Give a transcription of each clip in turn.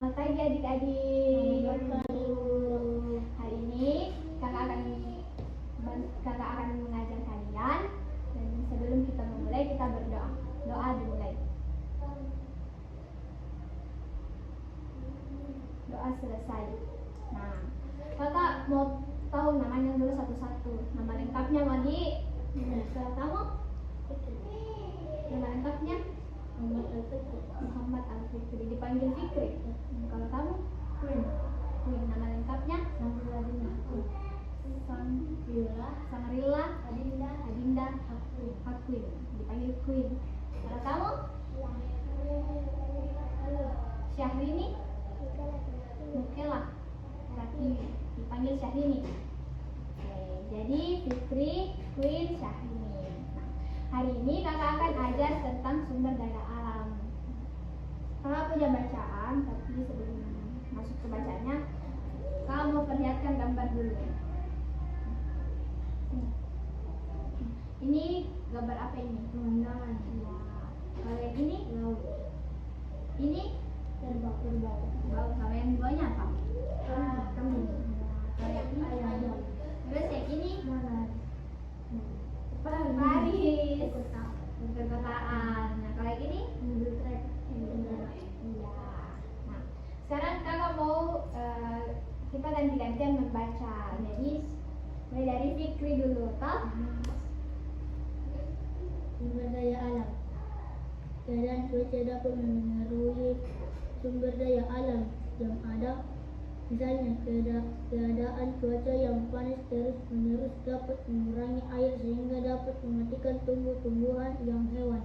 Selamat pagi adik-adik. Hari ini kakak akan mengajar kalian. Dan sebelum kita memulai, kita berdoa. Doa dimulai. Doa selesai. Nah, kakak mau tahu namanya dulu satu-satu. Nama lengkapnya Madi. Kalau kamu? Nama lengkapnya? Muhammad Al-Fikri, dipanggil Fikri. Kalau kamu? Queen. Nama lengkapnya? Sangrila Adinda Hakwin, dipanggil Queen. Kalau kamu? Syahrini Mukela Pratiwi, dipanggil Syahrini. Oke, jadi Fikri, Queen, Syahrini. Nah, hari ini kakak akan ajar tentang sumber daya alam. Kakak punya bacaan, tapi sebelum masuk ke bacanya, kakak mau perlihatkan gambar dulu. Ini gambar apa ini? Pemandangan. Ya. Kalau yang ini laut. Ini kerbau. Sama yang duanya apa? Kambing. Kalau yang ini ayam. Terus yang ini Paris. Perkotaan. Nah, kalau yang ini mobil trek. Iya. Nah, sekarang kakak mau kita ganti-gantian membaca. Jadi mulai dari Fikri dulu, toh? Sumber daya alam. Keadaan cuaca dapat memengaruhi sumber daya alam yang ada. Misalnya, keadaan cuaca yang panas terus-menerus dapat mengurangi air sehingga dapat mematikan tumbuh-tumbuhan yang hewan.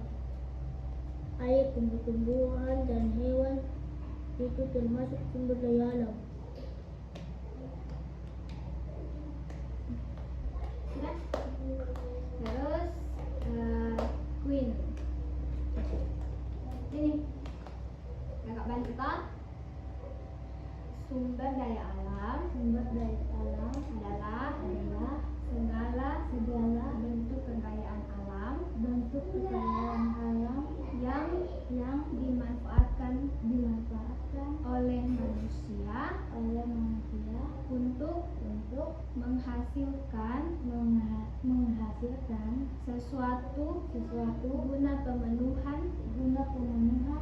Air, tumbuh-tumbuhan, dan hewan itu termasuk sumber daya alam. Terus Queen. Ini kakak bantu toh. Sumber daya alam adalah segala bentuk kekayaan alam yang dimanfaatkan oleh manusia untuk menghasilkan sesuatu guna pemenuhan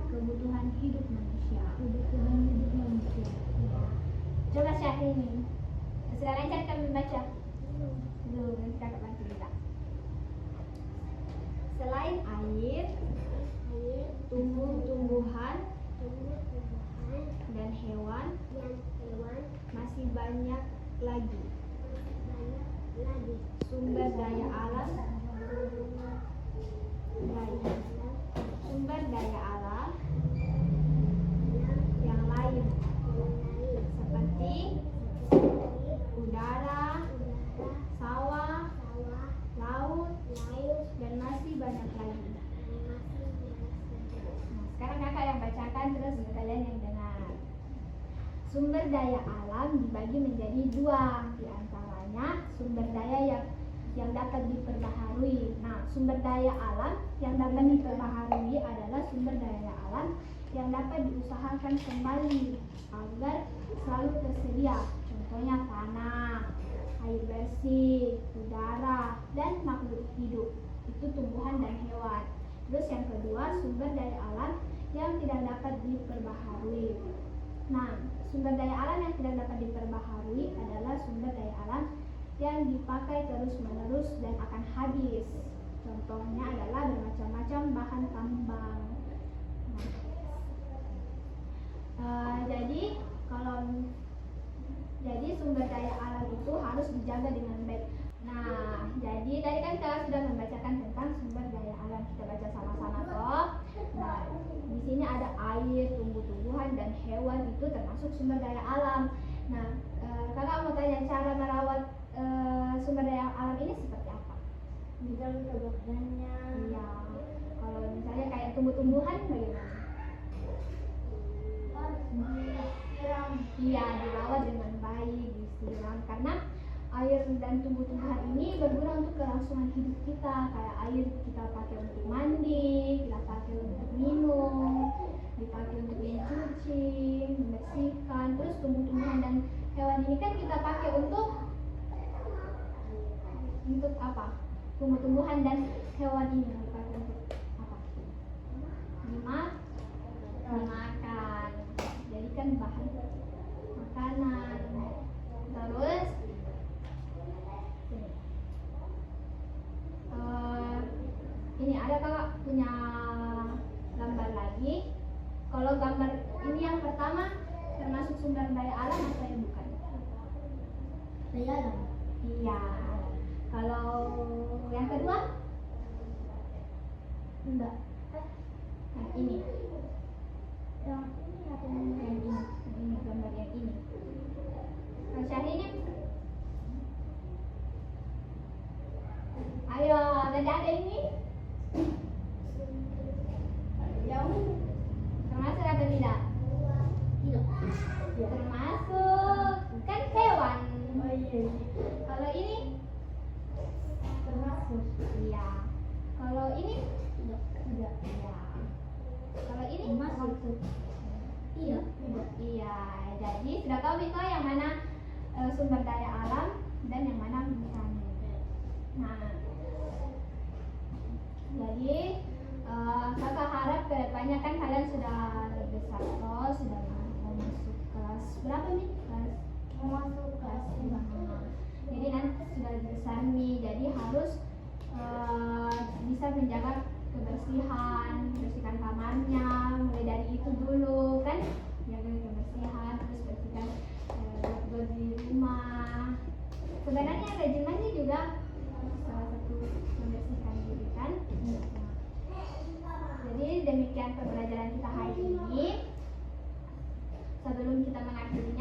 kebutuhan hidup manusia. Coba Syahrini. Sudah lancar kami membaca? Belum, nanti kakak bantu juga. Selain air, tumbuh-tumbuhan dan hewan masih banyak lagi sumber daya alam yang lain seperti udara, sawah, laut, dan masih banyak lagi. Nah, sekarang kakak yang bacakan, terus kalian yang dengar. Sumber daya alam dibagi menjadi dua, diantaranya sumber daya yang dapat diperbaharui. Nah, sumber daya alam yang dapat diperbaharui adalah sumber daya alam yang dapat diusahakan kembali agar selalu tersedia. Contohnya tanah, air bersih, udara, dan makhluk hidup. Itu tumbuhan dan hewan. Terus yang kedua, sumber daya alam yang tidak dapat diperbaharui. Nah, sumber daya alam yang tidak dapat diperbaharui adalah sumber daya alam yang dipakai terus-menerus dan akan habis. Contohnya adalah bermacam-macam bahan tambang. Jadi sumber daya alam itu harus dijaga dengan baik. Nah, jadi tadi kan kita sudah membacakan tentang sumber daya alam. Kita baca sama-sama toh. Nah, di sini ada air, tumbuh-tumbuhan, dan hewan itu termasuk sumber daya alam. Nah, kakak mau tanya cara merawat sumber daya alam ini seperti apa? Misalnya keberadaannya. Iya. Kalau misalnya kayak tumbuh-tumbuhan bagaimana? Disiram. Iya, dirawat dengan baik, disiram, karena air dan tumbuh-tumbuhan ini berguna untuk kelangsungan hidup kita. Kayak air kita pakai untuk mandi, kita pakai untuk minum, dipakai untuk mencuci, membersihkan ini kan kita pakai untuk apa? Tumbuh-tumbuhan dan hewan ini dipakai untuk apa? Dimakan. Jadi kan bahan makanan. Terus ini ada kakak punya gambar lagi. Kalau gambar ini yang pertama termasuk sumber daya alam atau ya bukan? Daya alam. Iya. Kalau yang kedua? Enggak. Yang ini. Yang ini atau Yang ini gambar yang ini. Kalau Syahrini? Ayo, ada ini? Termasuk atau tidak? tidak? Termasuk kan hewan. Oh iya. Kalau ini? Termasuk. Iya. Kalau ini? Tidak. Iya. Kalau ini? Termasuk. Tidak. Iya. Jadi sudah tahu itu yang mana sumber daya alam dan yang mana bukan. Nah, jadi kakak harap kedepannya kan kalian sudah besar toh, sudah mau masuk kelas berapa nih? Mau masuk kelas 5. Jadi nanti sudah besar nih, jadi harus bisa menjaga bersihkan kamarnya, mulai dari itu dulu kan, jaga kebersihan, terus bersihkan dapur di rumah. Sebenarnya rajinannya juga salah satu membersihkan diri kan. Jadi demikian pembelajaran kita hari ini. Sebelum kita mengakhiri